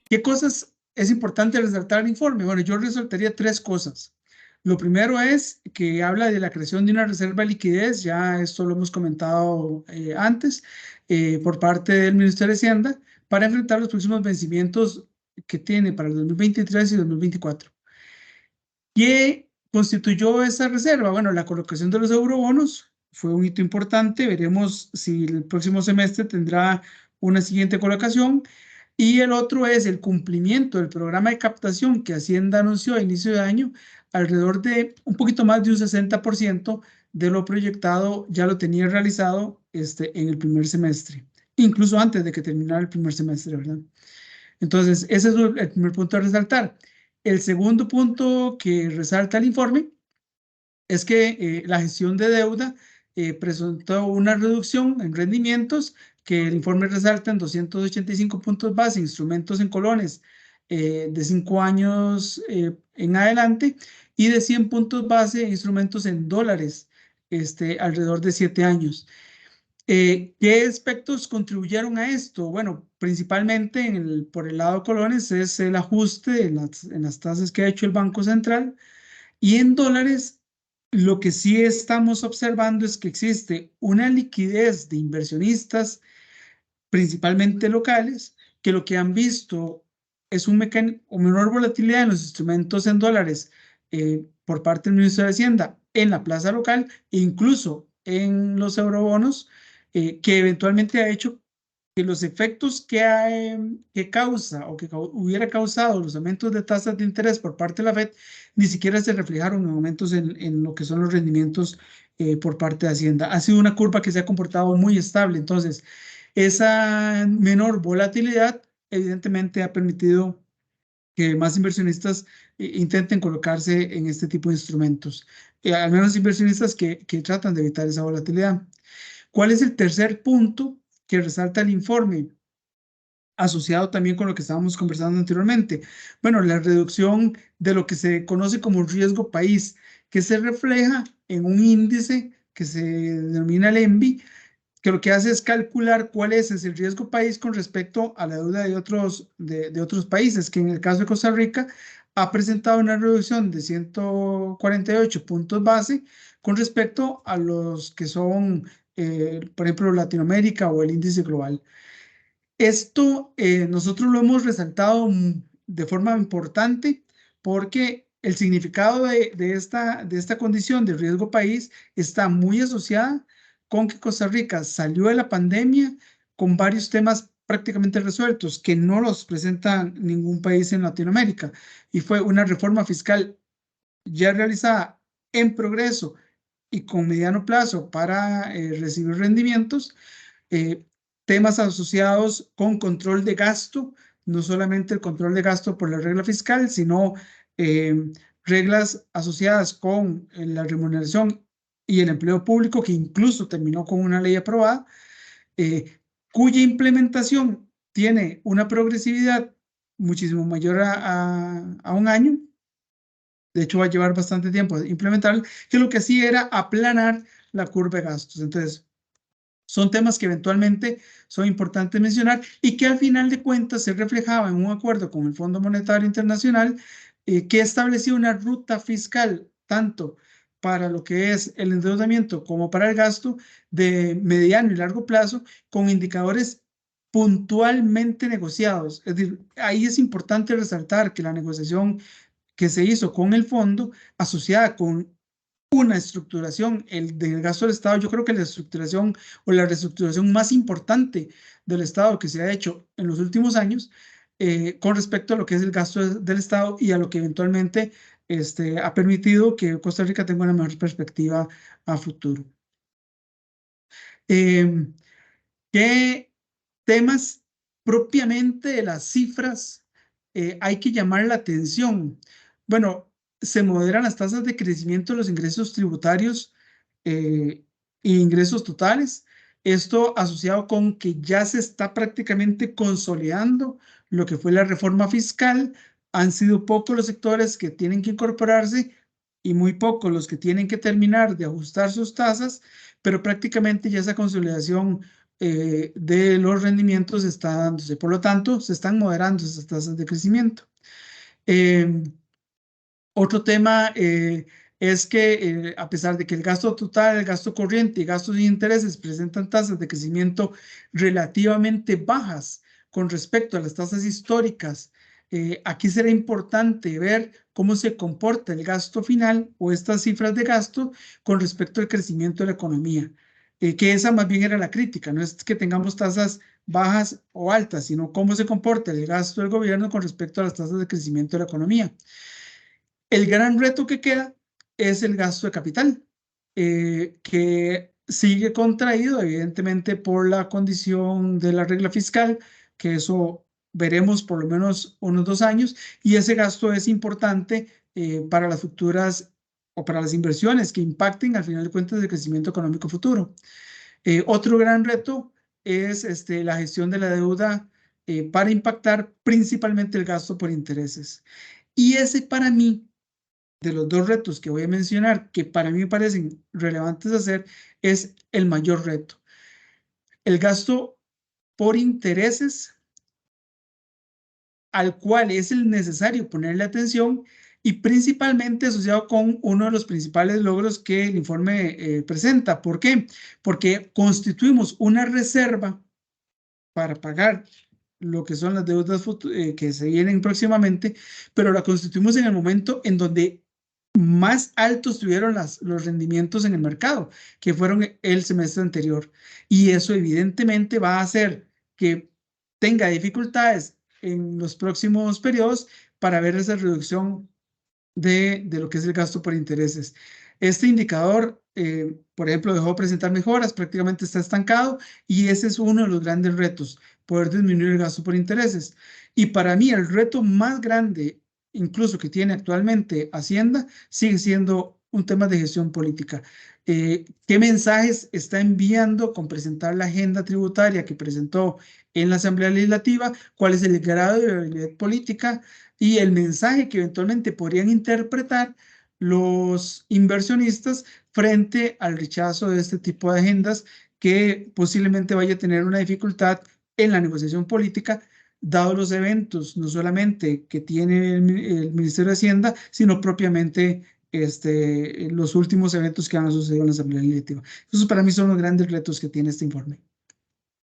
¿Qué cosas es importante resaltar el informe? Bueno, yo resaltaría tres cosas. Lo primero es que habla de la creación de una reserva de liquidez, ya esto lo hemos comentado antes, por parte del Ministerio de Hacienda, para enfrentar los próximos vencimientos que tiene para el 2023 y 2024. ¿Qué constituyó esa reserva? Bueno, la colocación de los eurobonos fue un hito importante. Veremos si el próximo semestre tendrá una siguiente colocación. Y el otro es el cumplimiento del programa de captación que Hacienda anunció a inicio de año. Alrededor de un poquito más de un 60% de lo proyectado ya lo tenía realizado en el primer semestre, incluso antes de que terminara el primer semestre, ¿verdad? Entonces, ese es el primer punto a resaltar. El segundo punto que resalta el informe es que la gestión de deuda presentó una reducción en rendimientos que el informe resalta en 285 puntos base, instrumentos en colones de 5 años en adelante, y de 100 puntos base, instrumentos en dólares alrededor de 7 años. ¿Qué aspectos contribuyeron a esto? Bueno, principalmente por el lado de colones es el ajuste en las tasas que ha hecho el Banco Central, y en dólares lo que sí estamos observando es que existe una liquidez de inversionistas, principalmente locales, que lo que han visto es una menor volatilidad en los instrumentos en dólares por parte del Ministerio de Hacienda en la plaza local e incluso en los eurobonos, que eventualmente ha hecho que los efectos que causa o que hubiera causado los aumentos de tasas de interés por parte de la Fed ni siquiera se reflejaron en aumentos en lo que son los rendimientos por parte de Hacienda. Ha sido una curva que se ha comportado muy estable. Entonces, esa menor volatilidad evidentemente ha permitido que más inversionistas intenten colocarse en este tipo de instrumentos, al menos inversionistas que tratan de evitar esa volatilidad. ¿Cuál es el tercer punto que resalta el informe? Asociado también con lo que estábamos conversando anteriormente. Bueno, la reducción de lo que se conoce como riesgo país, que se refleja en un índice que se denomina el ENVI, que lo que hace es calcular cuál es el riesgo país con respecto a la deuda de otros países, que en el caso de Costa Rica ha presentado una reducción de 148 puntos base con respecto a los que son, por ejemplo, Latinoamérica o el índice global. Esto nosotros lo hemos resaltado de forma importante porque el significado de esta condición de riesgo país está muy asociada con que Costa Rica salió de la pandemia con varios temas prácticamente resueltos que no los presenta ningún país en Latinoamérica, y fue una reforma fiscal ya realizada en progreso y con mediano plazo para recibir rendimientos, eh, temas asociados con control de gasto, no solamente el control de gasto por la regla fiscal, sino eh, reglas asociadas con la remuneración y el empleo público, que incluso terminó con una ley aprobada, cuya implementación tiene una progresividad muchísimo mayor a un año. De hecho, va a llevar bastante tiempo implementar, que lo que hacía era aplanar la curva de gastos. Entonces, son temas que eventualmente son importantes mencionar y que al final de cuentas se reflejaba en un acuerdo con el Fondo Monetario Internacional que establecía una ruta fiscal tanto para lo que es el endeudamiento como para el gasto de mediano y largo plazo, con indicadores puntualmente negociados. Es decir, ahí es importante resaltar que la negociación que se hizo con el fondo, asociada con una estructuración del gasto del Estado. Yo creo que la estructuración o la reestructuración más importante del Estado que se ha hecho en los últimos años, con respecto a lo que es el gasto del Estado y a lo que eventualmente ha permitido que Costa Rica tenga una mejor perspectiva a futuro. ¿Qué temas propiamente de las cifras hay que llamar la atención? Bueno, se moderan las tasas de crecimiento de los ingresos tributarios e ingresos totales. Esto asociado con que ya se está prácticamente consolidando lo que fue la reforma fiscal. Han sido pocos los sectores que tienen que incorporarse y muy pocos los que tienen que terminar de ajustar sus tasas, pero prácticamente ya esa consolidación de los rendimientos está dándose. Por lo tanto, se están moderando esas tasas de crecimiento. Eh, Otro tema es que a pesar de que el gasto total, el gasto corriente y gastos de intereses presentan tasas de crecimiento relativamente bajas con respecto a las tasas históricas, aquí será importante ver cómo se comporta el gasto final o estas cifras de gasto con respecto al crecimiento de la economía, que esa más bien era la crítica, no es que tengamos tasas bajas o altas, sino cómo se comporta el gasto del gobierno con respecto a las tasas de crecimiento de la economía. El gran reto que queda es el gasto de capital, que sigue contraído evidentemente por la condición de la regla fiscal, que eso veremos por lo menos unos 2 años, y ese gasto es importante para las futuras o para las inversiones que impacten al final de cuentas el crecimiento económico futuro. Otro gran reto es la gestión de la deuda para impactar principalmente el gasto por intereses. Y ese para mí de los dos retos que voy a mencionar, que para mí me parecen relevantes hacer, es el mayor reto. El gasto por intereses, al cual es el necesario ponerle atención y principalmente asociado con uno de los principales logros que el informe presenta. ¿Por qué? Porque constituimos una reserva para pagar lo que son las deudas que se vienen próximamente, pero la constituimos en el momento en donde más altos tuvieron los rendimientos en el mercado, que fueron el semestre anterior. Y eso evidentemente va a hacer que tenga dificultades en los próximos periodos para ver esa reducción de lo que es el gasto por intereses. Este indicador, por ejemplo, dejó de presentar mejoras, prácticamente está estancado y ese es uno de los grandes retos, poder disminuir el gasto por intereses. Y para mí el reto más grande, incluso que tiene actualmente Hacienda, sigue siendo un tema de gestión política. ¿Qué mensajes está enviando con presentar la agenda tributaria que presentó en la Asamblea Legislativa? ¿Cuál es el grado de viabilidad política y el mensaje que eventualmente podrían interpretar los inversionistas frente al rechazo de este tipo de agendas que posiblemente vaya a tener una dificultad en la negociación política, dados los eventos, no solamente que tiene el Ministerio de Hacienda, sino propiamente los últimos eventos que han sucedido en la Asamblea Legislativa? Esos para mí son los grandes retos que tiene este informe.